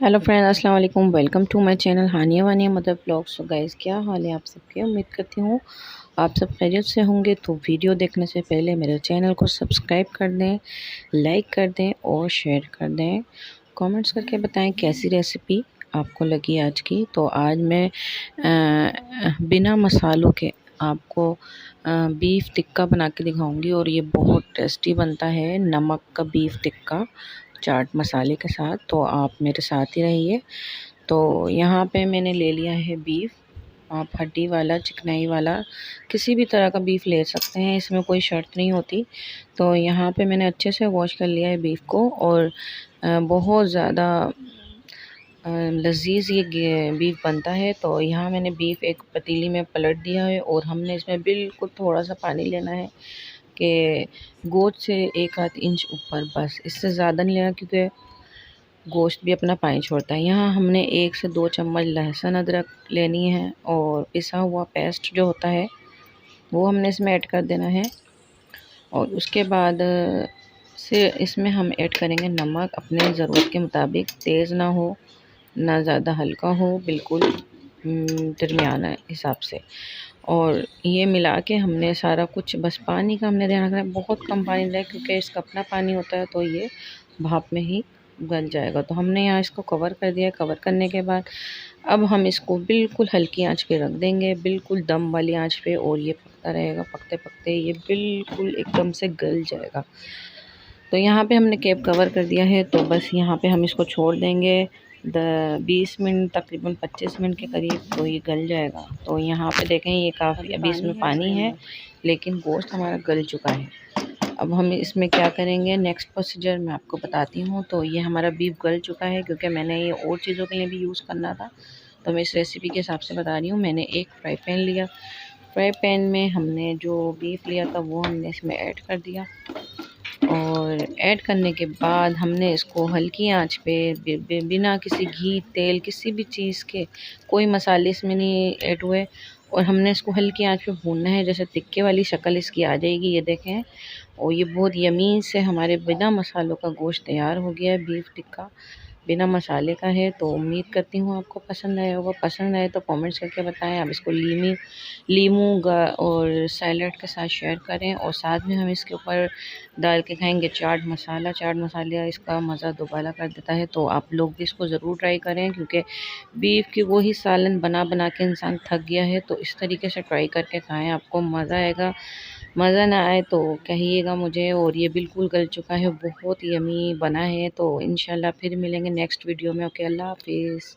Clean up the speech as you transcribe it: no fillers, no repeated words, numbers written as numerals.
Hello friend, अस्सलाम वालेकुम। Welcome to my channel Hania Wania mother vlogs. So guys, क्या हाल है आप सबके? उम्मीद करती हूँ आप सब खैरियत से होंगे। तो वीडियो देखने से पहले मेरे चैनल को सब्सक्राइब कर दें, लाइक कर दें और शेयर कर दें। कमेंट्स करके बताएं कैसी रेसिपी आपको लगी आज की। तो आज मैं बिना मसालों के आपको बीफ टिक्का बना के दिखाऊंगी और ये बहुत टेस्टी बनता है। नमक का बीफ टिक्का चाट मसाले के साथ। तो आप मेरे साथ ही रहिए। तो यहाँ पे मैंने ले लिया है बीफ। आप हड्डी वाला, चिकनाई वाला, किसी भी तरह का बीफ ले सकते हैं, इसमें कोई शर्त नहीं होती। तो यहाँ पे मैंने अच्छे से वॉश कर लिया है बीफ को। और बहुत ज़्यादा लजीज ये बीफ बनता है। तो यहाँ मैंने बीफ एक पतीली में पलट दिया है और हमने इसमें बिल्कुल थोड़ा सा पानी लेना है कि गोश्त से 1 आध इंच ऊपर, बस इससे ज़्यादा नहीं लेना क्योंकि गोश्त भी अपना पानी छोड़ता है। यहाँ हमने 1 से 2 चम्मच लहसुन अदरक लेनी है और पिसा हुआ पेस्ट जो होता है वो हमने इसमें ऐड कर देना है। और उसके बाद से इसमें हम ऐड करेंगे नमक अपने ज़रूरत के मुताबिक। तेज़ ना हो ना ज़्यादा हल्का हो, बिल्कुल दरमियाना हिसाब से। और ये मिला के हमने सारा कुछ, बस पानी का हमने ध्यान रखना है, बहुत कम पानी दें क्योंकि इसका अपना पानी होता है तो ये भाप में ही गल जाएगा। तो हमने यहाँ इसको कवर कर दिया। कवर करने के बाद अब हम इसको बिल्कुल हल्की आंच पे रख देंगे, बिल्कुल दम वाली आंच पे। और ये पकता रहेगा, पकते पकते ये बिल्कुल एकदम से गल जाएगा। तो यहाँ पे हमने कैप कवर कर दिया है। तो बस यहाँ पे हम इसको छोड़ देंगे 20 मिनट, तकरीबन 25 मिनट के करीब, तो ये गल जाएगा। तो यहाँ पे देखें ये काफ़ी, अभी इसमें पानी है लेकिन गोश्त हमारा गल चुका है। अब हम इसमें क्या करेंगे, नेक्स्ट प्रोसीजर मैं आपको बताती हूँ। तो ये हमारा बीफ गल चुका है क्योंकि मैंने ये और चीज़ों के लिए भी यूज़ करना था, तो मैं इस रेसिपी के हिसाब से बता रही हूँ। मैंने एक फ्राई पैन लिया। फ्राई पैन में हमने जो बीफ लिया था वो हमने इसमें ऐड कर दिया। और ऐड करने के बाद हमने इसको हल्की आंच पे बिना किसी घी, तेल, किसी भी चीज़ के, कोई मसाले इसमें नहीं ऐड हुए, और हमने इसको हल्की आंच पे भूनना है। जैसे टिक्के वाली शक्ल इसकी आ जाएगी, ये देखें। और ये बहुत यमीन से हमारे बिना मसालों का गोश्त तैयार हो गया है। बीफ टिक्का बिना मसाले का है। तो उम्मीद करती हूँ आपको पसंद आया होगा। पसंद आए तो कमेंट्स करके बताएं। आप इसको लीमू और सैलड के साथ शेयर करें। और साथ में हम इसके ऊपर डाल के खाएंगे चाट मसाला। चाट मसाला इसका मज़ा दोबारा कर देता है। तो आप लोग भी इसको ज़रूर ट्राई करें क्योंकि बीफ की वही सालन बना बना के इंसान थक गया है। तो इस तरीके से ट्राई करके खाएं, आपको मज़ा आएगा। मज़ा ना आए तो कहिएगा मुझे। और ये बिल्कुल गल चुका है, बहुत यमी बना है। तो इंशाल्लाह फिर मिलेंगे नेक्स्ट वीडियो में। ओके, अल्लाह हाफिज़।